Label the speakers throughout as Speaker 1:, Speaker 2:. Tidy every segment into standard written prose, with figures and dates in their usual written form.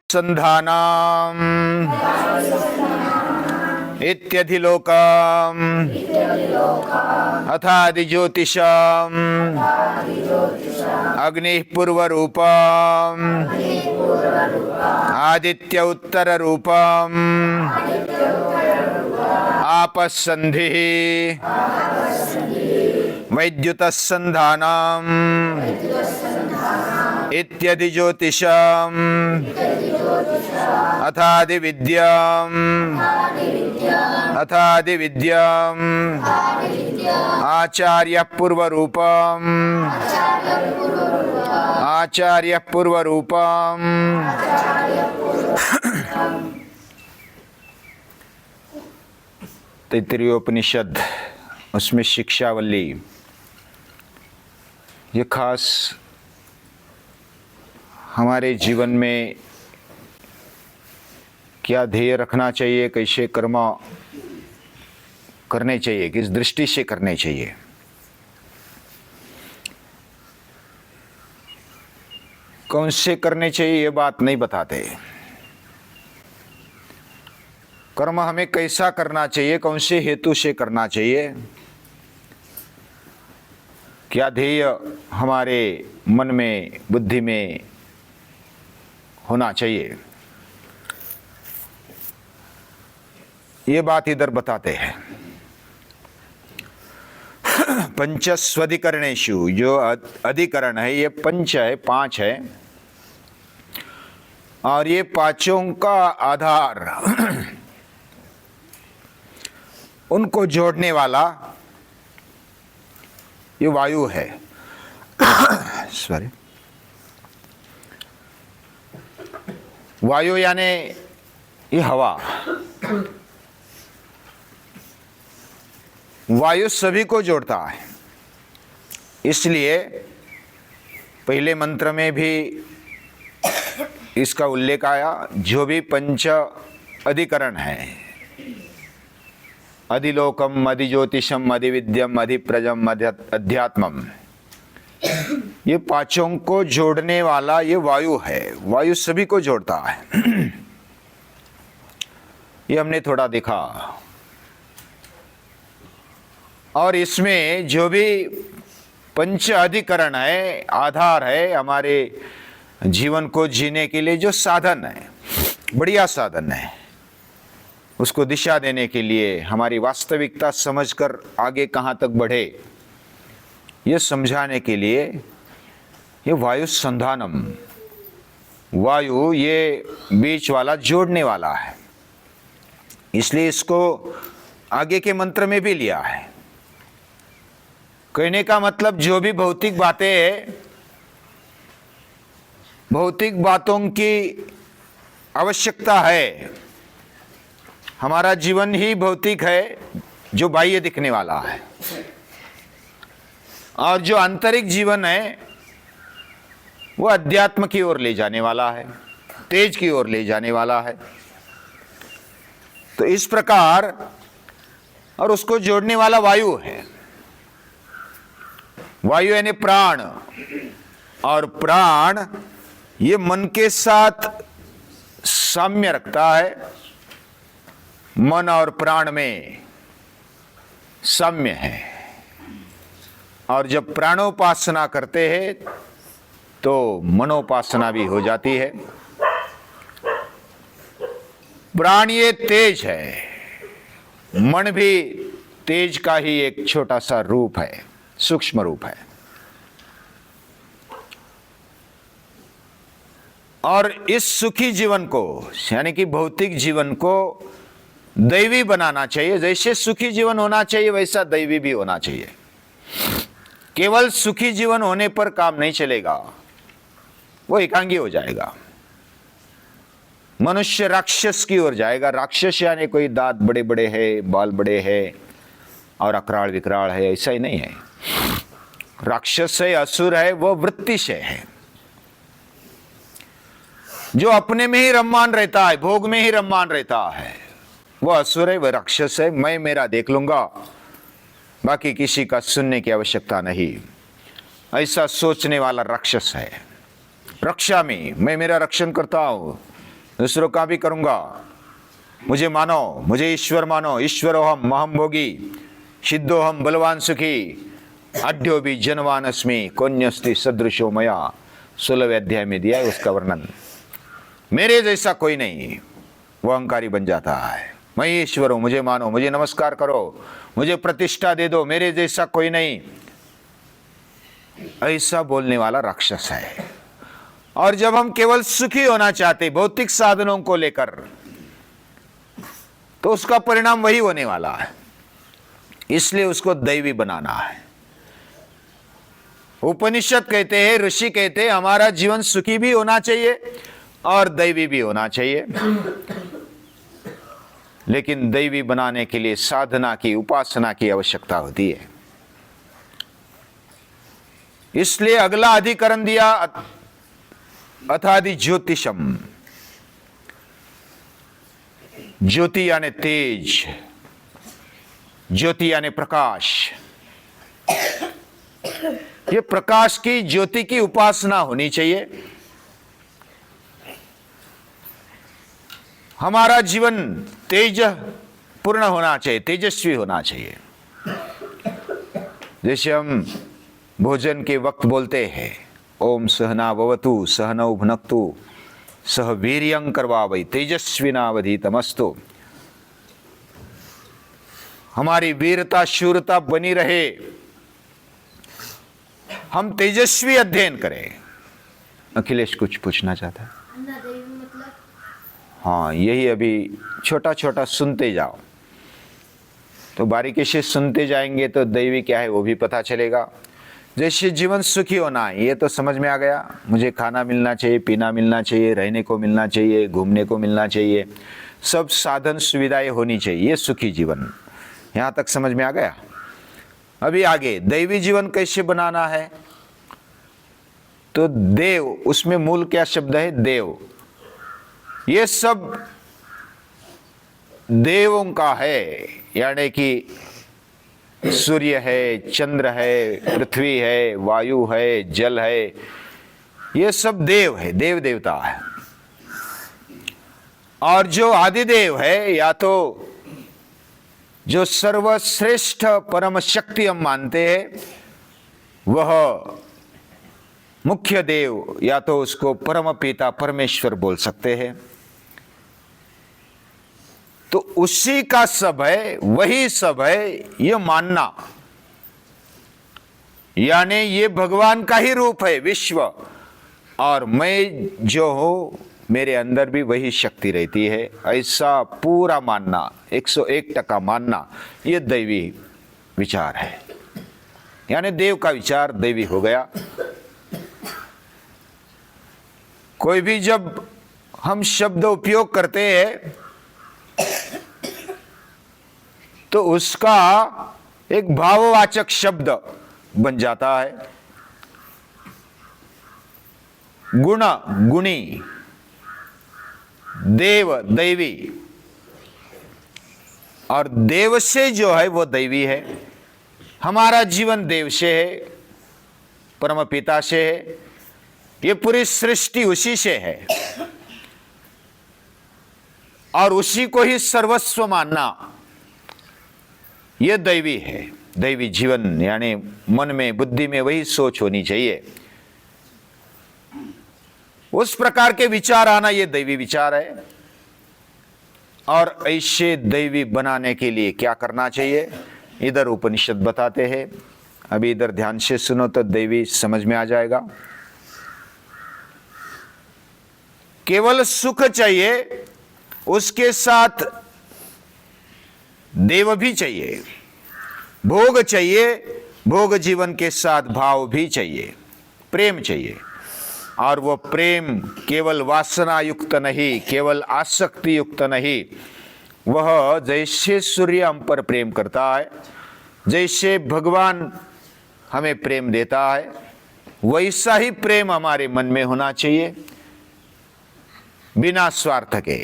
Speaker 1: संधानाम इत्यधिलोकाम अथादिज्योतिषाम अग्निः पूर्वरूपाम आदित्य उत्तररूपाम आपस्सन्धिः वैद्युतस्सन्धानाम इत्यधिज्योतिषाम अथादिविद्याम आचार्य पूर्वरूपम तैत्तिरीयोपनिषद, उसमें शिक्षावल्ली, ये खास हमारे जीवन में क्या ध्येय रखना चाहिए, कैसे कर्म करने चाहिए, किस दृष्टि से करने चाहिए, कौन से करने चाहिए, ये बात नहीं बताते। कर्म हमें कैसा करना चाहिए, कौन से हेतु से करना चाहिए, क्या ध्येय हमारे मन में, बुद्धि में होना चाहिए, ये बात इधर बताते हैं। पंचस्वधिकरणेषु, जो अधिकरण है ये पंच है, पांच है, और ये पांचों का आधार, उनको जोड़ने वाला ये वायु है। सॉरी, वायु यानी ये हवा। वायु सभी को जोड़ता है, इसलिए पहले मंत्र में भी इसका उल्लेख आया। जो भी पंच अधिकरण है, अधिलोकम, अधिज्योतिषम, अधिविद्यम, अधिप्रजम, अध्यात्मम, ये पांचों को जोड़ने वाला ये वायु है। वायु सभी को जोड़ता है। ये हमने थोड़ा देखा। और इसमें जो भी पंच अधिकरण है, आधार है हमारे जीवन को जीने के लिए, जो साधन है, बढ़िया साधन है, उसको दिशा देने के लिए, हमारी वास्तविकता समझकर आगे कहाँ तक बढ़े, ये समझाने के लिए ये वायु संधानम, वायु ये बीच वाला, जोड़ने वाला है। इसलिए इसको आगे के मंत्र में भी लिया है। कहने का मतलब जो भी भौतिक बातें हैं, भौतिक बातों की आवश्यकता है, हमारा जीवन ही भौतिक है जो बाह्य दिखने वाला है, और जो आंतरिक जीवन है वो अध्यात्म की ओर ले जाने वाला है, तेज की ओर ले जाने वाला है। तो इस प्रकार, और उसको जोड़ने वाला वायु है। वायु यानी प्राण, और प्राण ये मन के साथ साम्य रखता है। मन और प्राण में साम्य है, और जब प्राणोपासना करते हैं तो मनोपासना भी हो जाती है। प्राण ये तेज है, मन भी तेज का ही एक छोटा सा रूप है, सूक्ष्म रूप है। और इस सुखी जीवन को, यानी कि भौतिक जीवन को दैवी बनाना चाहिए। जैसे सुखी जीवन होना चाहिए, वैसा दैवी भी होना चाहिए। केवल सुखी जीवन होने पर काम नहीं चलेगा, वो एकांगी हो जाएगा, मनुष्य राक्षस की ओर जाएगा। राक्षस यानी कोई दांत बड़े बड़े हैं, बाल बड़े हैं और अकराल विकराल है, ऐसा ही नहीं है। राक्षस है, असुर है, वो वृत्ति से है, जो अपने में ही रममान रहता है, भोग में ही रममान रहता है, वो असुर है, वह राक्षस है। मैं मेरा देख लूंगा, बाकी किसी का सुनने की आवश्यकता नहीं, ऐसा सोचने वाला राक्षस है। रक्षा में मैं मेरा रक्षण करता हूं, दूसरों का भी करूंगा। मुझे मानो, मुझे ईश्वर मानो। ईश्वरोहम महम भोगी, सिद्धोहम बलवान सुखी, आढ्यो भी जनवान अस्मि, कोन्यस्ति सदृशो मया। 16वें अध्याय में दिया है उसका वर्णन। मेरे जैसा कोई नहीं, वो अहंकारी बन जाता है। मैं ईश्वर हूं, मुझे मानो, मुझे नमस्कार करो, मुझे प्रतिष्ठा दे दो, मेरे जैसा कोई नहीं, ऐसा बोलने वाला राक्षस है। और जब हम केवल सुखी होना चाहते भौतिक साधनों को लेकर, तो उसका परिणाम वही होने वाला है। इसलिए उसको दैवी बनाना है। उपनिषद कहते हैं, ऋषि कहते हैं, हमारा जीवन सुखी भी होना चाहिए और दैवी भी होना चाहिए। लेकिन दैवी बनाने के लिए साधना की, उपासना की आवश्यकता होती है। इसलिए अगला अधिकरण दिया, अथादि ज्योतिषम। ज्योति यानी तेज, ज्योति यानी प्रकाश। ये प्रकाश की, ज्योति की उपासना होनी चाहिए। हमारा जीवन तेज पूर्ण होना चाहिए, तेजस्वी होना चाहिए। जैसे हम भोजन के वक्त बोलते हैं, ओम सहना भवतु सहनौ भुनक्तु सह वीर्यं करवावै तेजस्विनावधीतमस्तु। हमारी वीरता शूरता बनी रहे, हम तेजस्वी अध्ययन करें। अखिलेश कुछ पूछना चाहता है? हाँ, यही अभी छोटा छोटा सुनते जाओ, तो बारीकी से सुनते जाएंगे तो दैवी क्या है वो भी पता चलेगा। जैसे जीवन सुखी होना है, ये तो समझ में आ गया। मुझे खाना मिलना चाहिए, पीना मिलना चाहिए, रहने को मिलना चाहिए, घूमने को मिलना चाहिए, सब साधन सुविधाएं होनी चाहिए, ये सुखी जीवन। यहाँ तक समझ में आ गया। अभी आगे दैवी जीवन कैसे बनाना है, तो देव, उसमें मूल क्या शब्द है? देव। ये सब देवों का है, यानी कि सूर्य है, चंद्र है, पृथ्वी है, वायु है, जल है, ये सब देव है, देव देवता है। और जो आदिदेव है, या तो जो सर्वश्रेष्ठ परम शक्ति हम मानते हैं, वह मुख्य देव, या तो उसको परम पिता परमेश्वर बोल सकते हैं। तो उसी का सब है, वही सब है, ये मानना, यानी ये भगवान का ही रूप है विश्व, और मैं जो हूं मेरे अंदर भी वही शक्ति रहती है, ऐसा पूरा मानना, 101% मानना, ये दैवी विचार है। यानी देव का विचार दैवी हो गया। कोई भी जब हम शब्द उपयोग करते हैं तो उसका एक भाववाचक शब्द बन जाता है। गुण गुणी, देव दैवी, और देव से जो है वो दैवी है। हमारा जीवन देव से है, परम पिता से है, ये पूरी सृष्टि उसी से है, और उसी को ही सर्वस्व मानना, ये दैवी है। दैवी जीवन यानी मन में, बुद्धि में वही सोच होनी चाहिए, उस प्रकार के विचार आना, ये दैवी विचार है। और ऐसे दैवी बनाने के लिए क्या करना चाहिए, इधर उपनिषद बताते हैं। अभी इधर ध्यान से सुनो तो दैवी समझ में आ जाएगा। केवल सुख चाहिए, उसके साथ देव भी चाहिए। भोग चाहिए, भोग जीवन के साथ भाव भी चाहिए, प्रेम चाहिए। और वो प्रेम केवल वासना युक्त नहीं, केवल आसक्ति युक्त नहीं, वह जैसे सूर्य हम पर प्रेम करता है, जैसे भगवान हमें प्रेम देता है, वैसा ही प्रेम हमारे मन में होना चाहिए, बिना स्वार्थ के,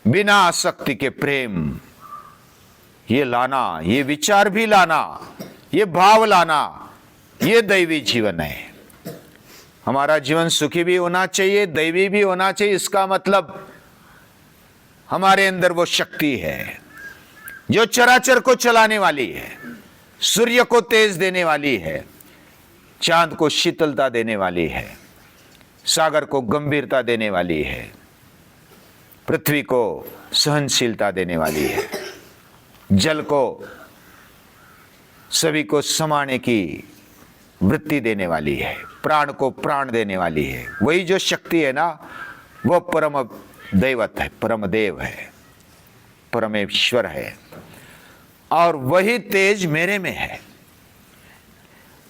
Speaker 1: बिना आसक्ति के प्रेम। ये लाना, ये विचार भी लाना, ये भाव लाना, ये दैवी जीवन है। हमारा जीवन सुखी भी होना चाहिए, दैवी भी होना चाहिए। इसका मतलब हमारे अंदर वो शक्ति है जो चराचर को चलाने वाली है, सूर्य को तेज देने वाली है, चांद को शीतलता देने वाली है, सागर को गंभीरता देने वाली है, पृथ्वी को सहनशीलता देने वाली है, जल को सभी को समाने की वृत्ति देने वाली है, प्राण को प्राण देने वाली है। वही जो शक्ति है ना, वो परम दैवत है, परम देव है, परमेश्वर है, और वही तेज मेरे में है।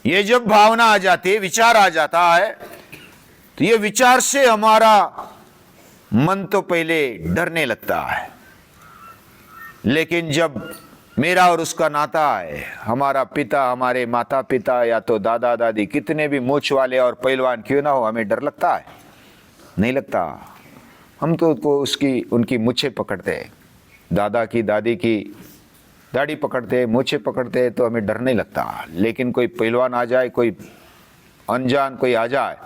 Speaker 1: ये जब भावना आ जाती है, विचार आ जाता है, तो ये विचार से हमारा मन तो पहले डरने लगता है, लेकिन जब मेरा और उसका नाता है, हमारा पिता, हमारे माता पिता या तो दादा दादी कितने भी मूछ वाले और पहलवान क्यों ना हो, हमें डर लगता है? नहीं लगता। हम तो उसकी उनकी मूछें पकड़ते हैं, दादा की दादी की दाढ़ी पकड़ते, मूछें पकड़ते, तो हमें डर नहीं लगता। लेकिन कोई पहलवान आ जाए, कोई अनजान कोई आ जाए,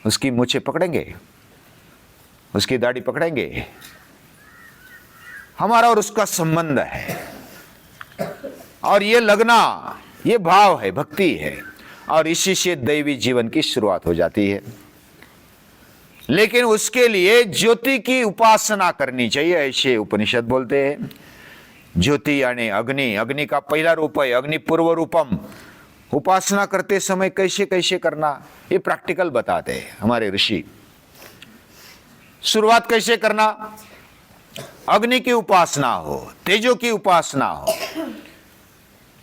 Speaker 1: उसकी मूछें पकड़ेंगे, उसकी दाढ़ी पकड़ेंगे। हमारा और उसका संबंध है, और ये लगना, ये भाव है, भक्ति है, और इसी से दैवी जीवन की शुरुआत हो जाती है। लेकिन उसके लिए ज्योति की उपासना करनी चाहिए, ऐसे उपनिषद बोलते हैं। ज्योति यानी अग्नि, अग्नि का पहला रूप है अग्नि पूर्व रूपम। उपासना करते समय कैसे कैसे करना, ये प्रैक्टिकल बताते हैं हमारे ऋषि। शुरुआत कैसे करना? अग्नि की उपासना हो, तेजो की उपासना हो,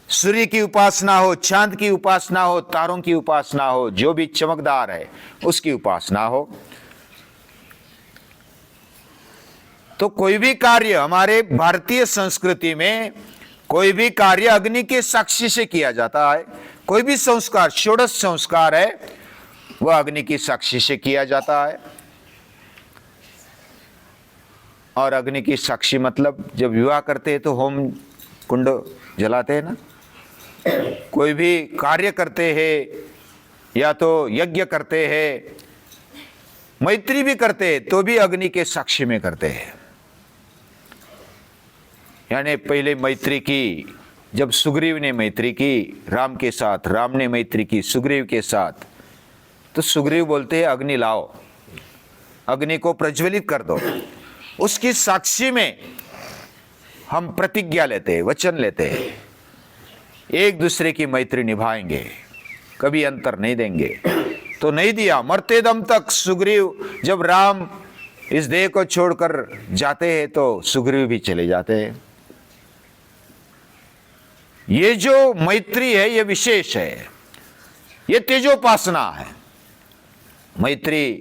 Speaker 1: सूर्य की उपासना हो, चांद की उपासना हो, तारों की उपासना हो, जो भी चमकदार है उसकी उपासना हो। तो कोई भी कार्य हमारे भारतीय संस्कृति में, कोई भी कार्य अग्नि के साक्षी से किया जाता है। कोई भी संस्कार, षोडश संस्कार है, वह अग्नि की साक्षी से किया जाता है। और अग्नि की साक्षी मतलब जब विवाह करते हैं तो होम कुंड जलाते हैं ना, कोई भी कार्य करते हैं या तो यज्ञ करते हैं, मैत्री भी करते हैं, तो भी अग्नि के साक्षी में करते हैं। यानी पहले मैत्री की, जब सुग्रीव ने मैत्री की राम के साथ, राम ने मैत्री की सुग्रीव के साथ, तो सुग्रीव बोलते हैं अग्नि लाओ, अग्नि को प्रज्वलित कर दो। उसकी साक्षी में हम प्रतिज्ञा लेते हैं, वचन लेते हैं, एक दूसरे की मैत्री निभाएंगे, कभी अंतर नहीं देंगे। तो नहीं दिया, मरते दम तक सुग्रीव, जब राम इस देह को छोड़कर जाते हैं तो सुग्रीव भी चले जाते हैं। ये जो मैत्री है ये विशेष है, ये तेजोपासना है। मैत्री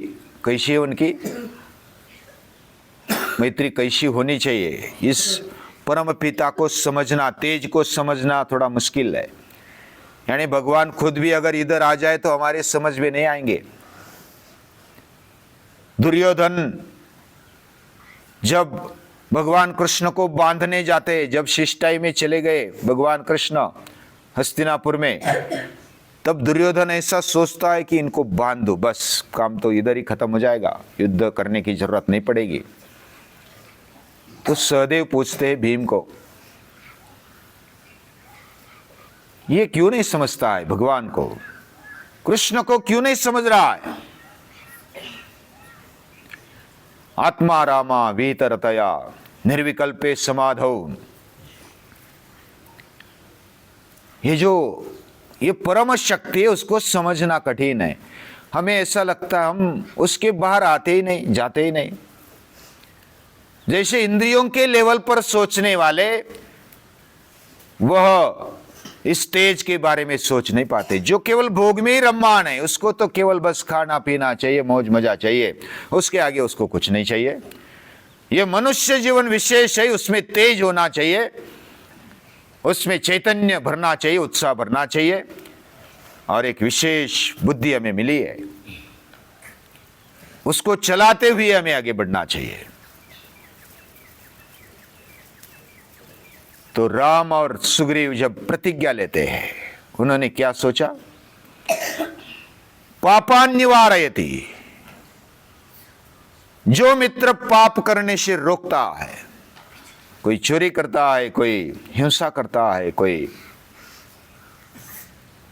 Speaker 1: कैसी है उनकी, मैत्री कैसी होनी चाहिए, इस परम पिता को समझना, तेज को समझना थोड़ा मुश्किल है। यानी भगवान खुद भी अगर इधर आ जाए तो हमारे समझ में नहीं आएंगे। दुर्योधन जब भगवान कृष्ण को बांधने जाते, जब शिष्टाई में चले गए भगवान कृष्ण हस्तिनापुर में, तब दुर्योधन ऐसा सोचता है कि इनको बांध दो, बस काम तो इधर ही खत्म हो जाएगा, युद्ध करने की जरूरत नहीं पड़ेगी। तो सहदेव पूछते हैं भीम को, ये क्यों नहीं समझता है भगवान को, कृष्ण को क्यों नहीं समझ रहा है? आत्मा रामा वीतरतया निर्विकल्पे समाधौ। ये परम शक्ति है, उसको समझना कठिन है। हमें ऐसा लगता है हम उसके बाहर आते ही नहीं, जाते ही नहीं। जैसे इंद्रियों के लेवल पर सोचने वाले, वह इस तेज के बारे में सोच नहीं पाते। जो केवल भोग में ही रम्मान है, उसको तो केवल बस खाना पीना चाहिए, मौज मजा चाहिए, उसके आगे उसको कुछ नहीं चाहिए। यह मनुष्य जीवन विशेष है, उसमें तेज होना चाहिए, उसमें चैतन्य भरना चाहिए, उत्साह भरना चाहिए, और एक विशेष बुद्धि हमें मिली है, उसको चलाते हुए हमें आगे बढ़ना चाहिए। तो राम और सुग्रीव जब प्रतिज्ञा लेते हैं, उन्होंने क्या सोचा? पापान निवारयति, जो मित्र पाप करने से रोकता है, कोई चोरी करता है, कोई हिंसा करता है, कोई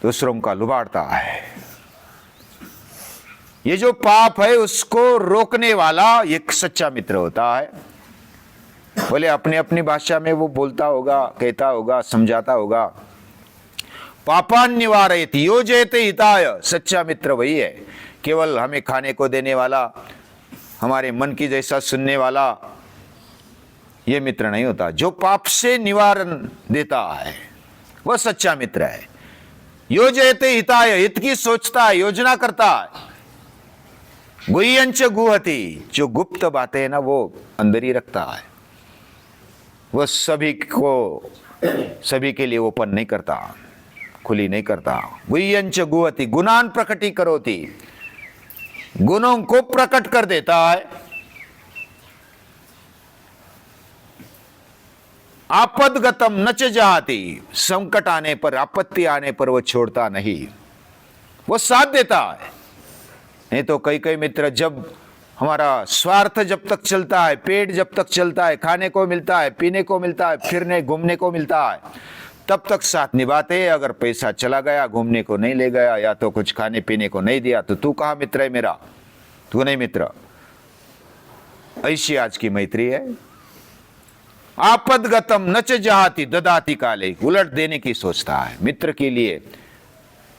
Speaker 1: दूसरों का लुभाड़ता है, ये जो पाप है उसको रोकने वाला एक सच्चा मित्र होता है। बोले अपनी अपनी भाषा में वो बोलता होगा, कहता होगा, समझाता होगा। पापान निवारयति योजयते हिताय, सच्चा मित्र वही है, केवल हमें खाने को देने वाला, हमारे मन की जैसा सुनने वाला ये मित्र नहीं होता। जो पाप से निवारण देता है वह सच्चा मित्र है। योजयते हिताय, हित की सोचता है, योजना करता है। गुह्यंच गुहति, जो गुप्त बातें है ना वो अंदर ही रखता है, वह सभी के लिए ओपन नहीं करता, खुली नहीं करता। गुह्यंच गुहति, गुणान प्रकटी करोति, गुणों को प्रकट कर देता है। आपदगतम न च जहाति, संकट आने पर, आपत्ति आने पर वो छोड़ता नहीं, वो साथ देता है। नहीं तो कई कई मित्र, जब हमारा स्वार्थ जब तक चलता है, पेट जब तक चलता है, खाने को मिलता है, पीने को मिलता है, फिरने घूमने को मिलता है, तब तक साथ निभाते। अगर पैसा चला गया, घूमने को नहीं ले गया, या तो कुछ खाने पीने को नहीं दिया, तो तू कहाँ मित्र है मेरा, तू नहीं मित्र। ऐसी आज की मैत्री है। आपदगतम न च जहाति ददाति काले, उलट देने की सोचता है मित्र के लिए।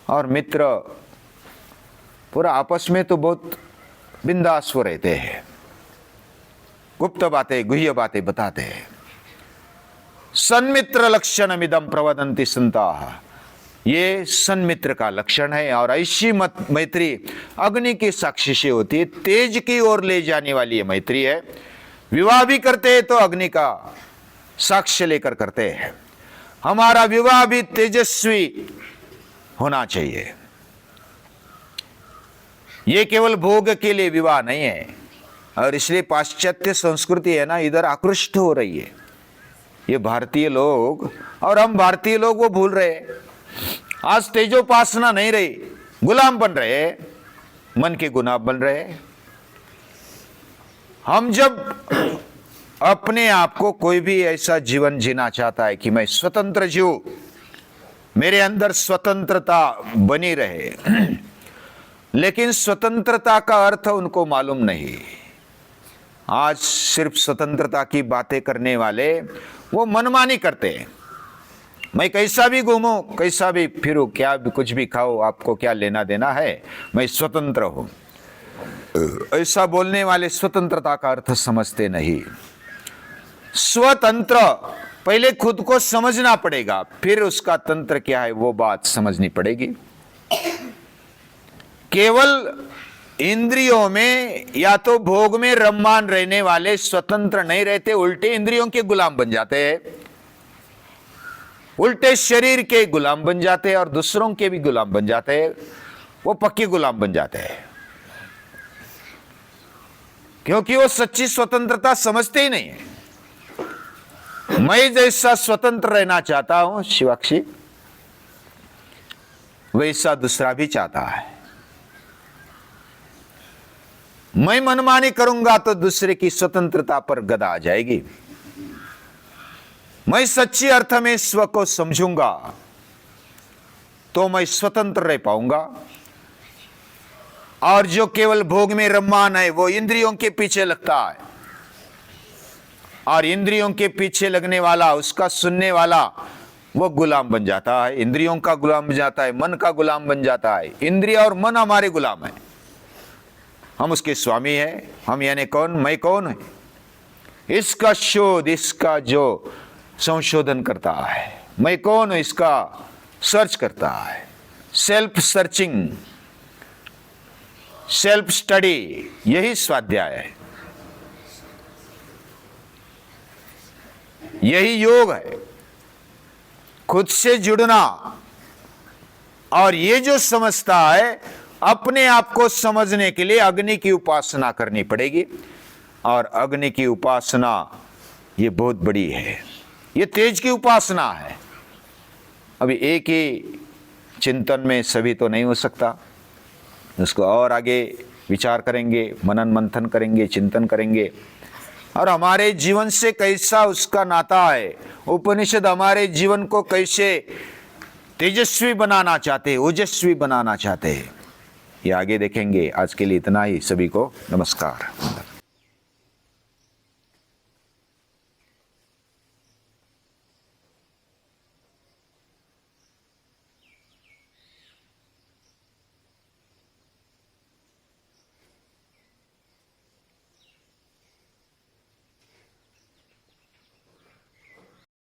Speaker 1: और मित्र पूरा आपस में तो बहुत बिंदास हो रहते हैं, गुप्त बातें, गुह्य बातें बताते हैं। सन्मित्र लक्षणमिदं प्रवदन्ति संताः, ये सन्मित्र का लक्षण है। और ऐसी मैत्री अग्नि की साक्षी से होती है, तेज की ओर ले जाने वाली ये मैत्री है। विवाह भी करते हैं तो अग्नि का साक्ष्य लेकर करते हैं। हमारा विवाह भी तेजस्वी होना चाहिए। ये केवल भोग के लिए विवाह नहीं है। और इसलिए पाश्चात्य संस्कृति है ना, इधर आकृष्ट हो रही है। ये भारतीय लोग और हम भारतीय लोग वो भूल रहे। आज तेजोपासना नहीं रही, गुलाम बन रहे, मन के गुलाम बन रहे। हम जब अपने आप को, कोई भी ऐसा जीवन जीना चाहता है कि मैं स्वतंत्र जीऊं, मेरे अंदर स्वतंत्रता बनी रहे, लेकिन स्वतंत्रता का अर्थ उनको मालूम नहीं। आज सिर्फ स्वतंत्रता की बातें करने वाले वो मनमानी करते हैं। मैं कैसा भी घूमूं, कैसा भी फिरूं, क्या भी कुछ भी खाओ, आपको क्या लेना देना है, मैं स्वतंत्र हूं। ऐसा बोलने वाले स्वतंत्रता का अर्थ समझते नहीं। स्वतंत्र पहले खुद को समझना पड़ेगा, फिर उसका तंत्र क्या है वो बात समझनी पड़ेगी। केवल इंद्रियों में या तो भोग में रममान रहने वाले स्वतंत्र नहीं रहते, उल्टे इंद्रियों के गुलाम बन जाते हैं, उल्टे शरीर के गुलाम बन जाते हैं और दूसरों के भी गुलाम बन जाते हैं। वो पक्के गुलाम बन जाते हैं, क्योंकि वो सच्ची स्वतंत्रता समझते ही नहीं है। मैं जैसा स्वतंत्र रहना चाहता हूं शिवाक्षी, वैसा दूसरा भी चाहता है। मैं मनमानी करूंगा तो दूसरे की स्वतंत्रता पर गदा आ जाएगी। मैं सच्ची अर्थ में स्व को समझूंगा तो मैं स्वतंत्र रह पाऊंगा। और जो केवल भोग में रममान है वो इंद्रियों के पीछे लगता है, और इंद्रियों के पीछे लगने वाला, उसका सुनने वाला, वो गुलाम बन जाता है, इंद्रियों का गुलाम बन जाता है, मन का गुलाम बन जाता है। इंद्रिय और मन हमारे गुलाम है, हम उसके स्वामी हैं। हम यानी कौन, मैं कौन है, इसका शोध, इसका जो संशोधन करता है, मैं कौन हूं इसका सर्च करता है। सेल्फ सर्चिंग, सेल्फ स्टडी, यही स्वाध्याय है, यही योग है, खुद से जुड़ना। और ये जो समझता है, अपने आप को समझने के लिए अग्नि की उपासना करनी पड़ेगी। और अग्नि की उपासना ये बहुत बड़ी है, ये तेज की उपासना है। अभी एक ही चिंतन में सभी तो नहीं हो सकता, उसको और आगे विचार करेंगे, मनन मंथन करेंगे, चिंतन करेंगे, और हमारे जीवन से कैसा उसका नाता है। उपनिषद हमारे जीवन को कैसे तेजस्वी बनाना चाहते हैं, ओजस्वी बनाना चाहते हैं, ये आगे देखेंगे। आज के लिए इतना ही। सभी को नमस्कार।